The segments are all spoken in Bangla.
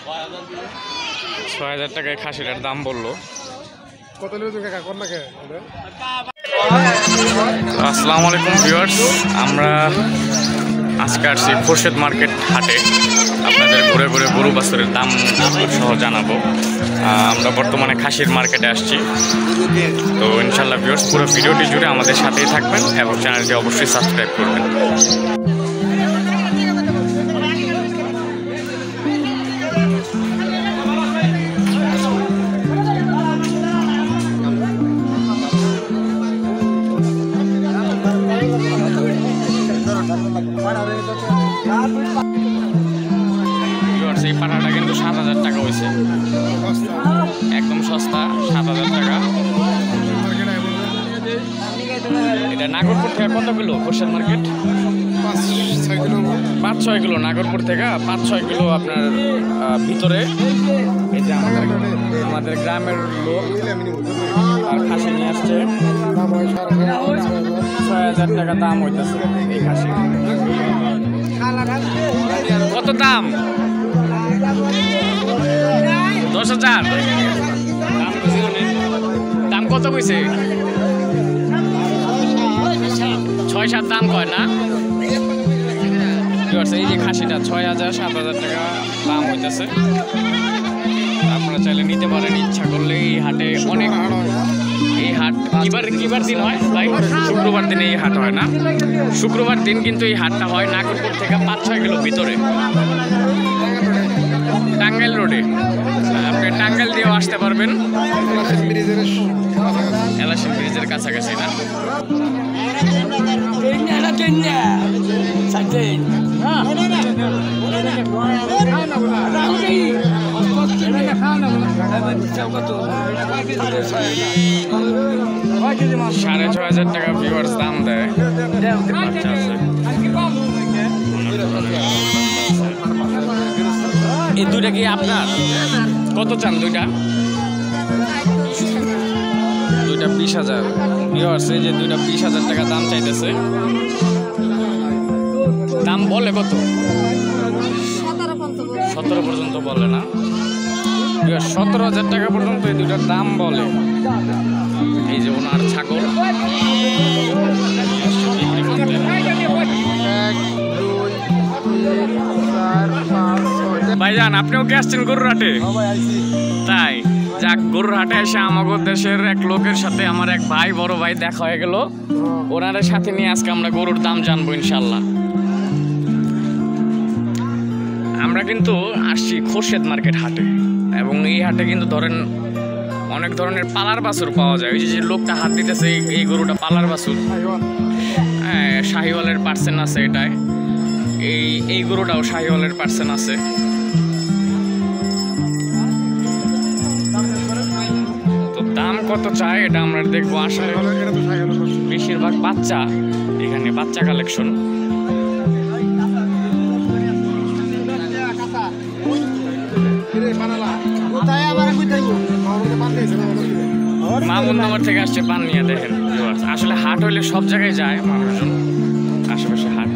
৬,০০০ টাকায় খাসিটার দাম বললো। আসসালামু আলাইকুম ভিউয়ার্স, আমরা আজকে আসছি খোরশেদ মার্কেট হাটে। আপনাদের ঘুরে ঘুরে গরু বাছুরের দাম সহ জানাবো। আমরা বর্তমানে খাসির মার্কেটে আসছি। তো ইনশাল্লাহ ভিউয়ার্স পুরো ভিডিওটি জুড়ে আমাদের সাথেই থাকবেন এবং চ্যানেলটি অবশ্যই সাবস্ক্রাইব করবেন। এই পাঠাটা কিন্তু ৭,০০০ টাকা হয়েছে, একদম সস্তা, ৭,০০০ টাকা। এটা নাগরপুর থেকে কত kilo Khorshed market? ৫-৬ kilo Nagarpur থেকে ৫-৬ কিলো আপনার ভিতরে। এই যে আমাদের গ্রামের লোক আর খাসি নিয়ে আসছে। ৬,০০০ টাকা দাম হইতেছে এই খাসি। কত দাম? ১০,০০০। দাম কত কইছে? ৬-৭ দাম কয় না? এই যে খাসিটা ৬,০০০-৭,০০০ টাকা দাম হইতেছে। আপনারা চাইলে নিতে পারেন ইচ্ছা করলে। এই হাটে অনেক, এই হাট কিবার দিন হয় ভাই? শুক্রবার দিনে এই হাট হয় না? শুক্রবার দিন কিন্তু এই হাটটা হয় নাগরপুর থেকে ৫-৬ কিলো ভিতরে, টাঙ্গাইল রোডে। আপনি টাঙ্গাইল দিয়েও আসতে পারবেন, এলাশিন ব্রিজের কাছাকাছি না? ৳৬,৫০০ টাকা ভিউয়ার্স দাম দেয়। এই দুইটা কি আপনার? কত চান দুইটা? দুইটা ২০,০০০ ভিউয়ার্স। এই যে দুইটা ২০,০০০ টাকা দাম চাইতেছে। দাম বলে কত? ১৭ পর্যন্ত বলে না? ১৭,০০০ টাকা পর্যন্ত এই দুইটার দাম বলে। এই যে ওনার ছাগল ভাইজান, আপনিও কি আসছেন গরুর হাটে? তাই যাক, গরুর হাটে এসে আমাদের দেশের এক লোকের সাথে আমার এক ভাই, বড় ভাই দেখা হয়ে গেল। ওনাদের সাথে নিয়ে আজকে আমরা গরুর দাম জানবো ইনশাল্লাহ। আমরা কিন্তু আসছি খোরশেদ মার্কেট হাটে, এবং এই হাটে কিন্তু ধরেন অনেক ধরনের পালার বাছুর পাওয়া যায়। ওই যে লোকটা হাত দিতেছে, এই গরুটা পালার বাছুর। হ্যাঁ, শাহিওয়ালের পার্সেন্ট আছে এটায়। এই গরুটাও শাহিওয়ালের পার্সেন্ট আছে। তো দাম কত চায় এটা আমরা দেখবো। আসলে বেশিরভাগ বাচ্চা, এখানে বাচ্চা কালেকশন। মামুননগর থেকে আসছে পান নিয়ে। দেখেন আসলে হাট হইলে সব জায়গায় যায় মানুষজন, আশেপাশে হাট।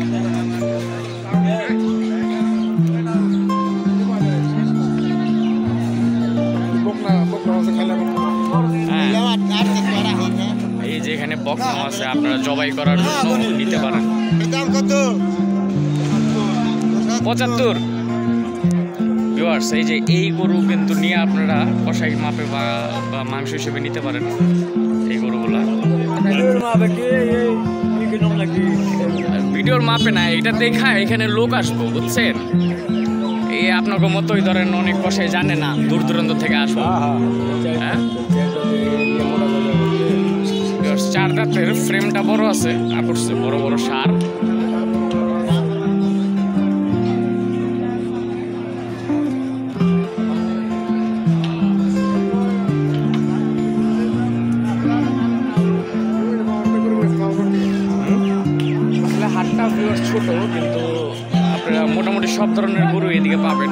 এই যে এখানে বকনা আছে, আপনারা জবাই করার জন্য নিতে পারেন। ৭৫। ভিউয়ার্স, এই যে এই গরু কিন্তু নিয়ে আপনারা কষাই মাপে বা মাংস হিসেবে নিতে পারেন এই গরুগুলা। ভিডিওর মাপে না, এটা দেখা এখানে লোক আসবো, বুঝছেন? এই আপনাকে মতোই ধরেন অনেক কষাই জানে না, দূর দূরান্ত থেকে আসবো। হ্যাঁ, ৪ দাঁতের, ফ্রেমটা বড় আছে, করছে বড় বড় সার। হাটটা ছোট, কিন্তু আপনারা মোটামুটি সব ধরনের গরু এদিকে পাবেন।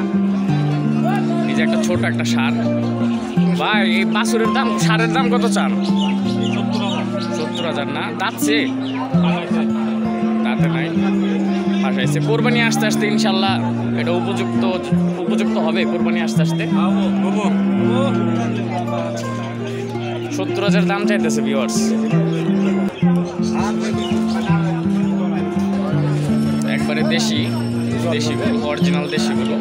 এই যে একটা ছোট একটা সার। ভাই, এই বাছুরের দাম, সারের দাম কত চান? ৭০,০০০ না? দাঁতছে? দাঁতে নাই। হাঁস আছে। কোরবানি আসতে আসতে ইনশাল্লাহ এটা উপযুক্ত হবে। কোরবানি আসতে আসতে 70,000 দাম চাইতেছে ভিউয়ার্স। একবারে দেশি গরু, অরিজিনাল দেশি গরু।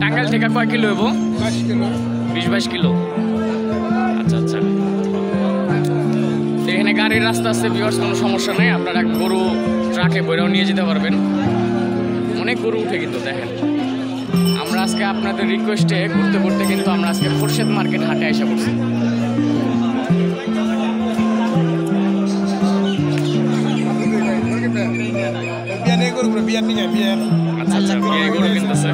টাঙ্গাইল থেকে কয় কিলো হইব? 20-22 কিলো। আচ্ছা আচ্ছা, এখানে গাড়ির রাস্তা আছে ভিউয়ার্স, কোনো সমস্যা নেই। আপনারা গরু ট্রাকে বইরাও নিয়ে যেতে পারবেন। অনেক গরু উঠে কিন্তু দেখেন। আমরা আজকে আপনাদের রিকোয়েস্টে ঘুরতে ঘুরতে কিন্তু আমরা আজকে খোরশেদ মার্কেট হাটে এসে পড়ছি। আচ্ছা আচ্ছা, বিয়ে গরু কিনতেছে।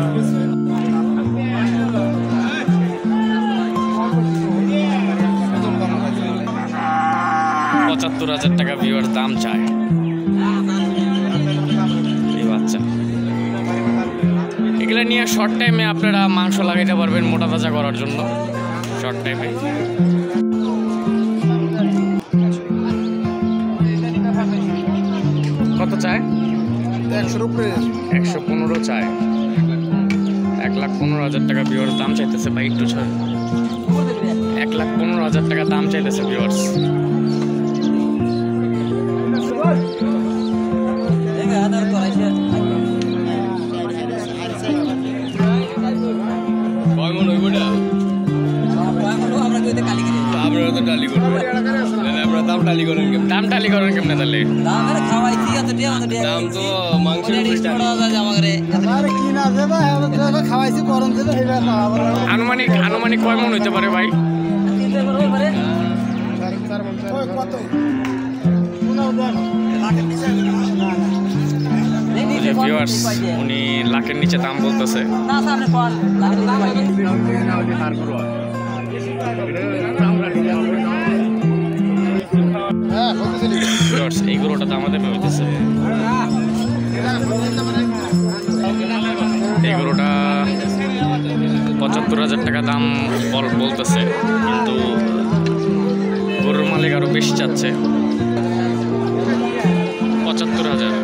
75,000 টাকা ভিউয়ার দাম চায় এই বাচ্চা। এগুলো নিয়ে শর্ট টাইমে আপনারা মাংস লাগাইতে পারবেন মোটা তাজা করার জন্য। শর্ট টাইমে কত চায়? 115 চায়। 1,15,000 টাকা ভিউয়ার দাম চাইতেছে ভাই। একটু ছাড়, 1,15,000 টাকা দাম চাইতেছে ভিউয়ার্স। দাম টালি করেন কেমনে তাহলে? দাম তো আনুমানিক কয় মন হইতে পারে ভাই? ভিউয়ার্স উনি লাখের নিচে দাম বলতেছে। এই গরুটা দাম আমাদের হইতেছে। এই গরুটা 75,000 টাকা দাম বলতেছে, কিন্তু গরুর মালিক আরো বেশি চাচ্ছে। 75,000।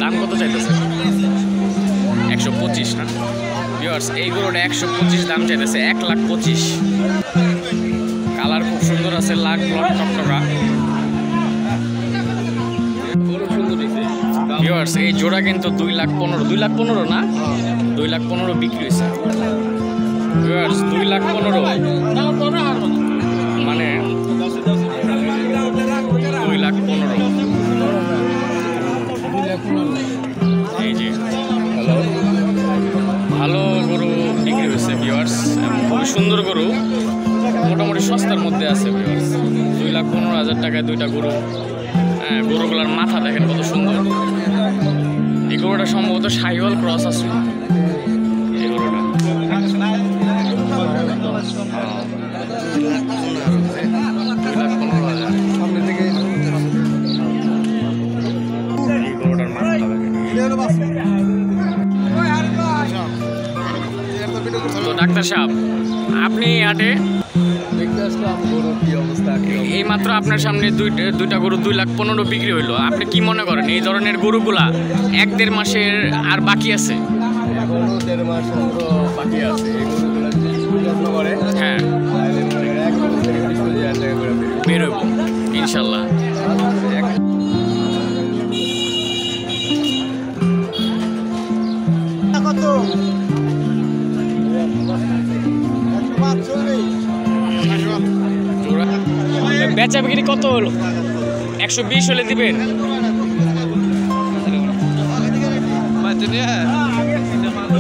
দাম কত চাইতেছে? 125 না ভিউয়ার্স? এই গরুটা 125 দাম চাইতেছে। 1,25,000। কালার খুব সুন্দর আছে, লাখ টকটকা ভিউয়ার্স। এই জোড়া কিন্তু 2,15,000 না? 2,15,000 বিক্রি হয়েছে ভিউয়ার্স। 2,15,000 মানে 2,15,000। এই যে ভালো গরু বিক্রি হয়েছে ভিউয়ার্স, খুবই সুন্দর গরু, মোটামুটি সস্তার মধ্যে আছে ভিউয়ার্স। 2,15,000 টাকায় দুইটা গরু। হ্যাঁ, গরুগুলার মাথা দেখেন কত সুন্দর। এই গরুটা সম্ভবত শাহিওয়াল ক্রস আছে এই গরুটা। তো ডাক্তার সাহেব, আপনি হাটে এই মাত্র আপনার সামনে দুইটা গরু 2,15,000 বিক্রি হইলো। আপনি কি মনে করেন এই ধরনের গরুগুলা 1-1.5 মাসের আর বাকি আছে? হ্যাঁ, বেরোব ইনশাল্লাহ। বেচা বিক্রি কত হলো? 120 হলে দিবেন?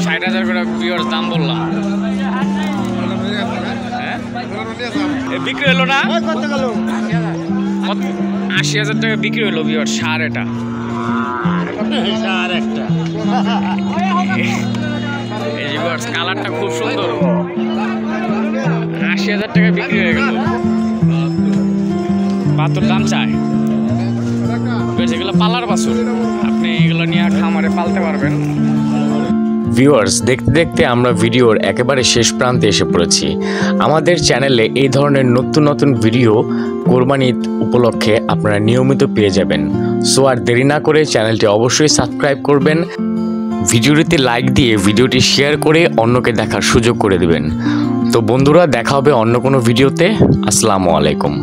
60,000 করে পিওর দাম বললাম। হ্যাঁ, বিক্রি হলো না? 80,000 টাকা বিক্রি হলো ভিউয়ার সার। এটা এই ভিউয়ার্স কালারটা খুব সুন্দর। 80,000 টাকা বিক্রি হয়ে গেল। 72 দাম চায়। এগুলো পালার বাছুর, আপনি এগুলো নিয়ে খামারে পালতে পারবেন। ভিউয়ার্স, দেখতে দেখতে আমরা ভিডিওর একেবারে শেষ প্রান্তে এসে পড়েছি। আমাদের চ্যানেলে এই ধরনের নতুন নতুন ভিডিও কোরবানি ঈদ উপলক্ষে আপনারা নিয়মিত পেয়ে যাবেন। সো আর দেরি না করে চ্যানেলটি অবশ্যই সাবস্ক্রাইব করবেন, ভিডিওটিতে লাইক দিয়ে ভিডিওটি শেয়ার করে অন্যকে দেখার সুযোগ করে দেবেন। তো বন্ধুরা, দেখা হবে অন্য কোনো ভিডিওতে। আসসালামু আলাইকুম।